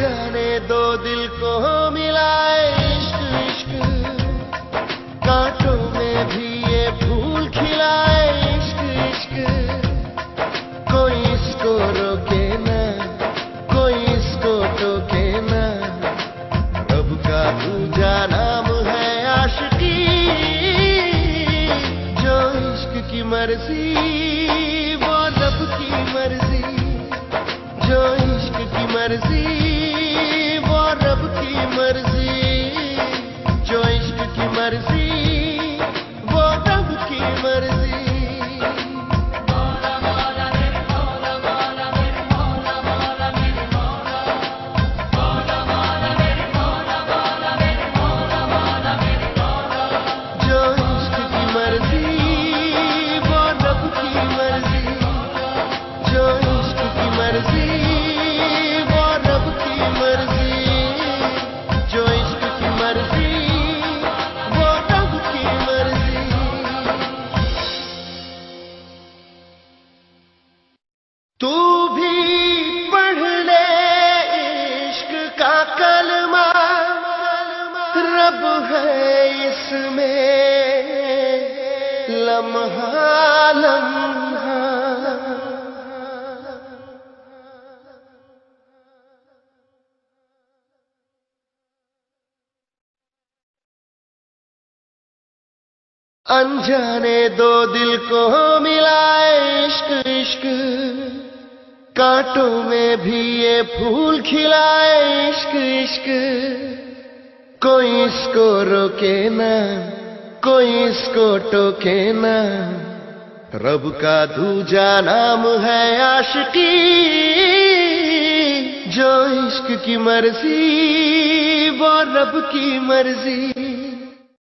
अनजाने दो दिल को मिलाए इश्क इश्क, कांटों में भी ये फूल खिलाए इश्क इश्क। कोई इसको रोके ना, कोई इसको टोके ना, रब का दूजा नाम है आशिकी। जो इश्क की मर्जी वो रब की मर्जी, जो इश्क की मर्जी वो रब की मर्जी, जो इश्क की मर्जी वो रब की मर्जी। तू भी पढ़ ले इश्क का कलमा, रब है इसमें लम्हा लम्हा। अनजाने दो दिल को मिलाए इश्क इश्क, कांटों में भी ये फूल खिलाए इश्क इश्क। कोई इसको रोके ना, कोई इसको टोके ना, रब का दूजा नाम है आशिकी। जो इश्क की मर्जी वो रब की मर्जी,